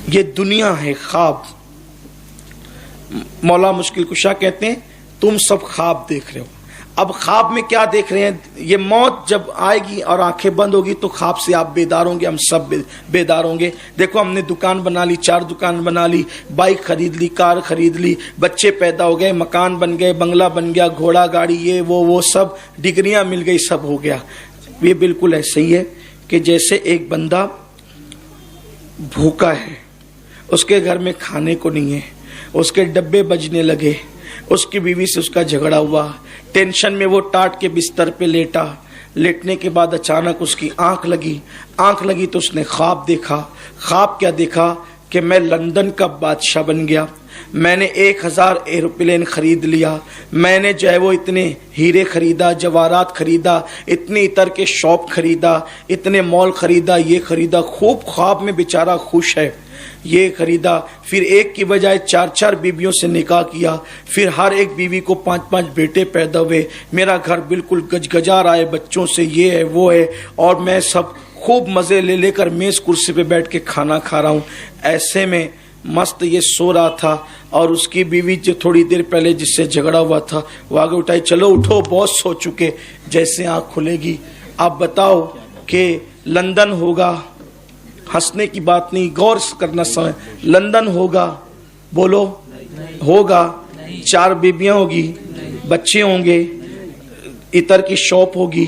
یہ دنیا ہے خواب. مولا مشکل کشا کہتے ہیں تم سب خواب دیکھ رہے ہو. اب خواب میں کیا دیکھ رہے ہیں؟ یہ موت جب آئے گی اور آنکھیں بند ہوگی تو خواب سے آپ بیدار ہوں گے, ہم سب بیدار ہوں گے. دیکھو ہم نے دکان بنا لی, 4 دکان بنا لی, بائک خرید لی, کار خرید لی, بچے پیدا ہو گئے, مکان بن گئے, بنگلہ بن گیا, گھوڑا گاڑی, یہ وہ سب, ڈگریاں مل گئی, سب ہو گیا. یہ بالکل ایسے ہی ہے کہ جیسے ایک بندہ بھوکا ہے, اس کے گھر میں کھانے کو نہیں ہے, اس کے ڈبے بجنے لگے, اس کی بیوی سے اس کا جھگڑا ہوا, ٹینشن میں وہ ٹاٹ کے بستر پہ لیٹا, لیٹنے کے بعد اچانک اس کی آنکھ لگی تو اس نے خواب دیکھا. خواب کیا دیکھا کہ میں لندن کا بادشاہ بن گیا, میں نے 1000 ایروپلین خرید لیا, میں نے جو ہے وہ اتنے ہیرے خریدا, جواہرات خریدا, اتنے عطر کے شاپ خریدا, اتنے مال خریدا, یہ خریدا. خوب خواب میں بیچارہ خوش ہے, یہ خریدا. پھر ایک کی بجائے 4 بیویوں سے نکاح کیا, پھر ہر ایک بیوی کو 5 بیٹے پیدا ہوئے, میرا گھر بالکل گجگجا رہا ہے بچوں سے, یہ ہے وہ ہے, اور میں سب خوب مزے لے کر میز کرسی پہ بیٹھ کے کھانا کھا رہا ہوں. ایسے میں مست یہ سو رہا تھا, اور اس کی بیوی جو تھوڑی دیر پہلے جس سے جھگڑا ہوا تھا وہ آگے اٹھائی, چلو اٹھو بہت سو چکے. جیسے آنکھ کھلے گی, آپ بتاؤ کہ لندن ہوگا, ہنسنے کی بات نہیں, غور کرنا سمجھ, لندن ہوگا, بولو ہوگا, 4 بیبیاں ہوگی, بچے ہوں گے, عطر کی شاپ ہوگی,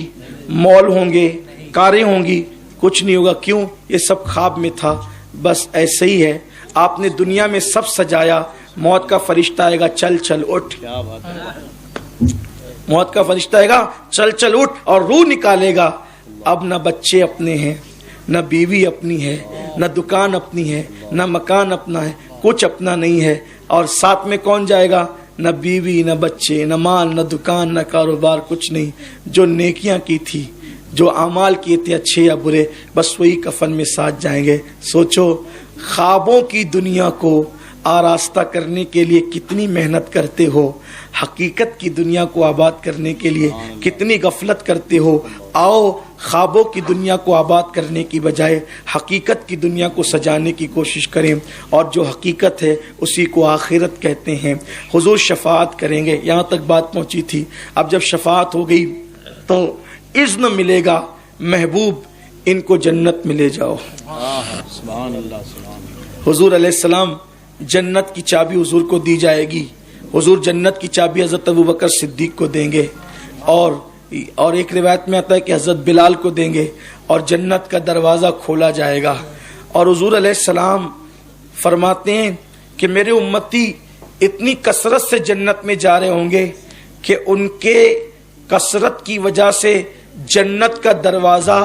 مال ہوں گے, کاریں ہوں گی, کچھ نہیں ہوگا. کیوں؟ یہ سب خواب میں تھا. بس ایسے ہی ہے, آپ نے دنیا میں سب سجایا, موت کا فرشتہ آئے گا, چل اٹھ, موت کا فرشتہ آئے گا, چل اٹھ, اور روح نکالے گا. اب نہ بچے اپنے ہیں, نہ بیوی اپنی ہے, نہ دکان اپنی ہے, نہ مکان اپنا ہے, کچھ اپنا نہیں ہے. اور ساتھ میں کون جائے گا؟ نہ بیوی, نہ بچے, نہ مال, نہ دکان, نہ کاروبار, کچھ نہیں. جو نیکیاں کی تھی, جو اعمال کیے تھے اچھے یا برے, بس وہی کفن میں ساتھ جائیں گے. سوچو خوابوں کی دنیا کو آراستہ کرنے کے لیے کتنی محنت کرتے ہو, حقیقت کی دنیا کو آباد کرنے کے لیے کتنی غفلت کرتے ہو. آؤ خوابوں کی دنیا کو آباد کرنے کی بجائے حقیقت کی دنیا کو سجانے کی کوشش کریں, اور جو حقیقت ہے اسی کو آخرت کہتے ہیں. حضور شفاعت کریں گے, یہاں تک بات پہنچی تھی. اب جب شفاعت ہو گئی تو اذن ملے گا, محبوب ان کو جنت میں لے جاؤ. سبحان اللہ, سبحان اللہ. حضور علیہ السلام جنت کی چابی حضور کو دی جائے گی. حضور جنت کی چابی حضرت ابوبکر صدیق کو دیں گے, اور ایک روایت میں آتا ہے کہ حضرت بلال کو دیں گے, اور جنت کا دروازہ کھولا جائے گا. اور حضور علیہ السلام فرماتے ہیں کہ میرے امتی اتنی کثرت سے جنت میں جا رہے ہوں گے کہ ان کے کثرت کی وجہ سے جنت کا دروازہ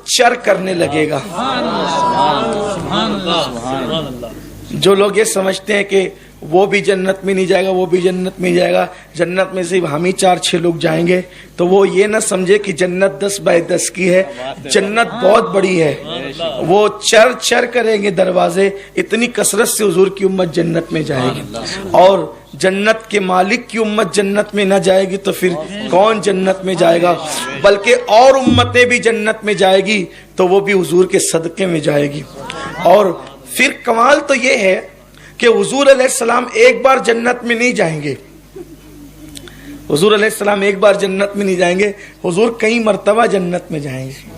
چر کرنے لگے گا. جو لوگ یہ سمجھتے ہیں کہ وہ بھی جنت میں نہیں جائے گا, وہ بھی جنت میں جائے گا, جنت میں صرف ہم ہی 4-6 لوگ جائیں گے, تو وہ یہ نہ سمجھے کہ جنت 10x10 کی ہے. جنت بہت بڑی ہے, وہ چر کریں گے دروازے. اتنی کثرت سے حضور کی امت جنت میں جائے گی, اور جنت کے مالک کی امت جنت میں نہ جائے گی تو پھر کون جنت میں جائے گا؟ بلکہ اور امتیں بھی جنت میں جائے گی تو وہ بھی حضور کے صدقے میں جائے گی. اور پھر کمال تو یہ ہے کہ حضور علیہ السلام ایک بار جنت میں نہیں جائیں گے. حضور علیہ السلام ایک بار جنت میں نہیں جائیں گے, حضور کئی مرتبہ جنت میں جائیں گے.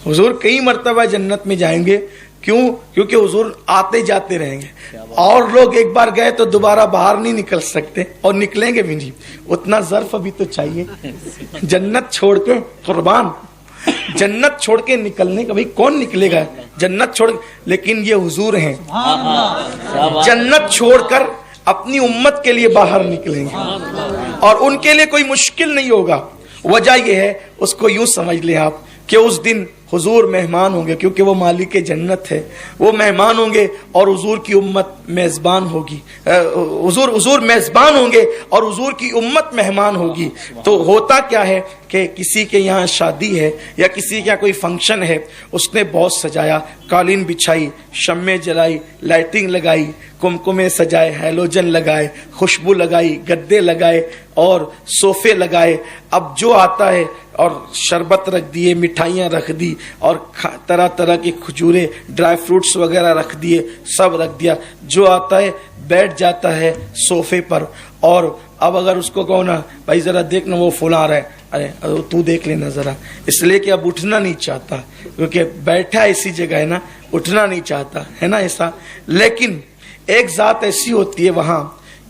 حضور کئی مرتبہ جنت میں جائیں گے. کیوں؟ کیونکہ حضور آتے جاتے رہیں گے, اور لوگ ایک بار گئے تو دوبارہ باہر نہیں نکل سکتے, اور نکلیں گے بھی نہیں. اتنا ظرف ابھی تو چاہیے. جنت چھوڑ کے, قربان, جنت چھوڑ کے نکلنے کا, بھائی کون نکلے گا جنت چھوڑ, لیکن یہ حضور ہیں, جنت چھوڑ کر اپنی امت کے لیے باہر نکلیں گے, اور ان کے لیے کوئی مشکل نہیں ہوگا. وجہ یہ ہے, اس کو یوں سمجھ لیں آپ کہ اس دن حضور مہمان ہوں گے, کیونکہ وہ مالک جنت ہے, وہ مہمان ہوں گے, اور حضور کی امت میزبان ہوگی. حضور میزبان ہوں گے اور حضور کی امت مہمان ہوگی. تو ہوتا کیا ہے کہ کسی کے یہاں شادی ہے یا کسی کے یہاں کوئی فنکشن ہے, اس نے بہت سجایا, قالین بچھائی, شمع جلائی, لائٹنگ لگائی, کمکمے سجائے, ہیلوجن لگائے, خوشبو لگائی, گدے لگائے اور صوفے لگائے. اب جو آتا ہے اور شربت رکھ دیے, مٹھائیاں رکھ دی, اور طرح طرح کی کھجورے, ڈرائی فروٹس وغیرہ رکھ دیے, سب رکھ دیا. جو آتا ہے بیٹھ جاتا ہے صوفے پر, اور اب اگر اس کو کہو نا بھائی ذرا دیکھ نا وہ فلاں آ رہا ہے, ارے تو دیکھ لینا ذرا, اس لیے کہ اب اٹھنا نہیں چاہتا, کیونکہ بیٹھا ایسی جگہ ہے نا, اٹھنا نہیں چاہتا ہے نا ایسا. لیکن ایک ذات ایسی ہوتی ہے وہاں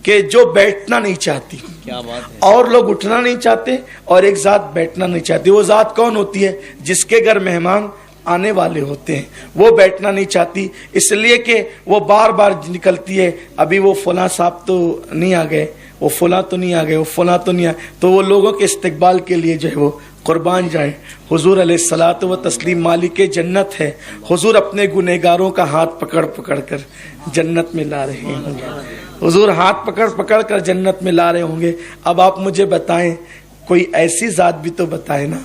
کہ جو بیٹھنا نہیں چاہتی, کیا بات ہے, اور لوگ اٹھنا نہیں چاہتے, اور ایک ذات بیٹھنا نہیں چاہتی. وہ ذات کون ہوتی ہے؟ جس کے گھر مہمان آنے والے ہوتے ہیں, وہ بیٹھنا نہیں چاہتی, اس لیے کہ وہ بار بار نکلتی ہے, ابھی وہ فلاں صاحب تو نہیں آ گئے, وہ فلاں تو نہیں آ گئے, وہ فلاں تو نہیں آ, تو وہ لوگوں کے استقبال کے لیے جو ہے وہ قربان جائے. حضور علیہ الصلوۃ و تسلیم مالک جنت ہے, حضور اپنے گنہگاروں کا ہاتھ پکڑ پکڑ کر جنت میں لا رہے ہوں گے, حضور ہاتھ پکڑ پکڑ کر جنت میں لا رہے ہوں گے. اب آپ مجھے بتائیں, کوئی ایسی ذات بھی تو بتائے نا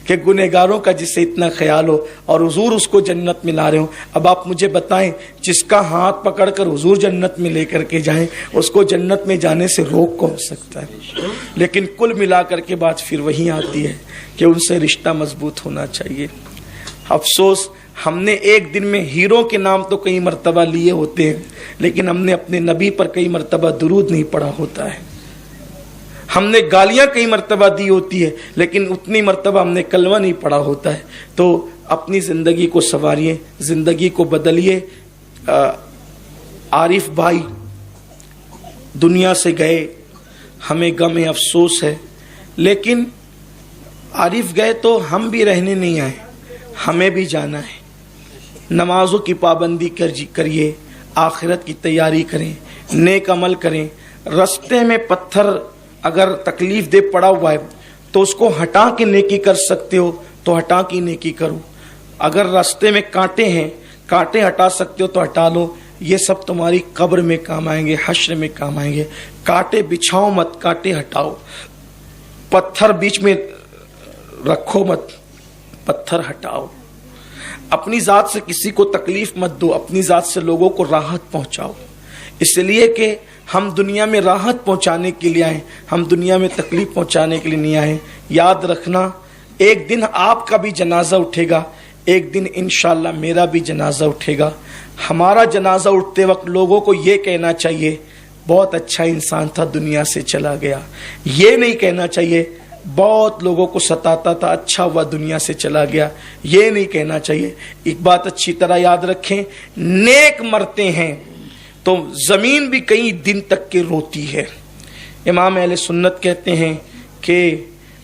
کہ گنہگاروں کا جسے اتنا خیال ہو اور حضور اس کو جنت میں لا رہے ہوں. اب آپ مجھے بتائیں, جس کا ہاتھ پکڑ کر حضور جنت میں لے کر کے جائیں, اس کو جنت میں جانے سے روک کون سکتا ہے؟ لیکن کل ملا کر کے بات پھر وہی آتی ہے کہ ان سے رشتہ مضبوط ہونا چاہیے. افسوس, ہم نے ایک دن میں ہیروں کے نام تو کئی مرتبہ لیے ہوتے ہیں, لیکن ہم نے اپنے نبی پر کئی مرتبہ درود نہیں پڑھا ہوتا ہے. ہم نے گالیاں کئی مرتبہ دی ہوتی ہے, لیکن اتنی مرتبہ ہم نے کلمہ نہیں پڑھا ہوتا ہے. تو اپنی زندگی کو سنواریے, زندگی کو بدلیے. عارف بھائی دنیا سے گئے, ہمیں غم ہے, افسوس ہے, لیکن عارف گئے تو ہم بھی رہنے نہیں آئے, ہمیں بھی جانا ہے. نمازوں کی پابندی کریے, آخرت کی تیاری کریں, نیک عمل کریں. رستے میں پتھر اگر تکلیف دے پڑا ہوا ہے تو اس کو ہٹا کے نیکی کر سکتے ہو تو ہٹا کے نیکی کرو. اگر راستے میں کانٹے ہیں, کانٹے ہٹا سکتے ہو تو ہٹا لو. یہ سب تمہاری قبر میں کام آئیں گے, حشر میں کام آئیں گے. کانٹے بچھاؤ مت, کانٹے ہٹاؤ. پتھر بیچ میں رکھو مت, پتھر ہٹاؤ. اپنی ذات سے کسی کو تکلیف مت دو, اپنی ذات سے لوگوں کو راحت پہنچاؤ. اس لیے کہ ہم دنیا میں راحت پہنچانے کے لیے آئے, ہم دنیا میں تکلیف پہنچانے کے لیے نہیں آئے. یاد رکھنا, ایک دن آپ کا بھی جنازہ اٹھے گا, ایک دن انشاءاللہ میرا بھی جنازہ اٹھے گا. ہمارا جنازہ اٹھتے وقت لوگوں کو یہ کہنا چاہیے بہت اچھا انسان تھا, دنیا سے چلا گیا. یہ نہیں کہنا چاہیے بہت لوگوں کو ستاتا تھا, اچھا ہوا دنیا سے چلا گیا. یہ نہیں کہنا چاہیے. ایک بات اچھی طرح یاد رکھیں, نیک مرتے ہیں تو زمین بھی کئی دن تک کے روتی ہے. امام اہل سنت کہتے ہیں کہ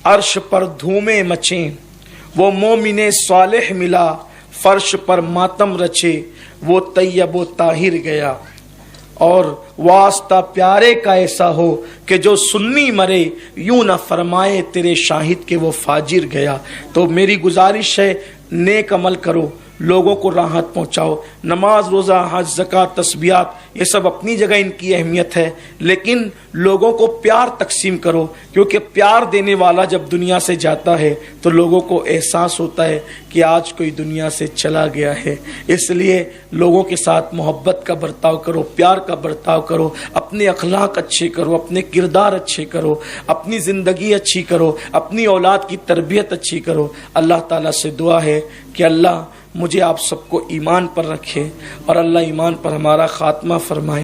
عرش پر دھومیں مچیں, وہ مومن صالح ملا, فرش پر ماتم رچے, وہ طیب و طاہر گیا. اور واسطہ پیارے کا ایسا ہو کہ جو سنی مرے, یوں نہ فرمائے تیرے شاہد کے وہ فاجر گیا. تو میری گزارش ہے, نیک عمل کرو, لوگوں کو راحت پہنچاؤ. نماز, روزہ, حج, زکوٰۃ, تسبیحات, یہ سب اپنی جگہ ان کی اہمیت ہے, لیکن لوگوں کو پیار تقسیم کرو, کیونکہ پیار دینے والا جب دنیا سے جاتا ہے تو لوگوں کو احساس ہوتا ہے کہ آج کوئی دنیا سے چلا گیا ہے. اس لیے لوگوں کے ساتھ محبت کا برتاؤ کرو, پیار کا برتاؤ کرو, اپنے اخلاق اچھے کرو, اپنے کردار اچھے کرو, اپنی زندگی اچھی کرو, اپنی اولاد کی تربیت اچھی کرو. اللہ تعالیٰ سے دعا ہے کہ اللہ مجھے آپ سب کو ایمان پر رکھے, اور اللہ ایمان پر ہمارا خاتمہ فرمائے.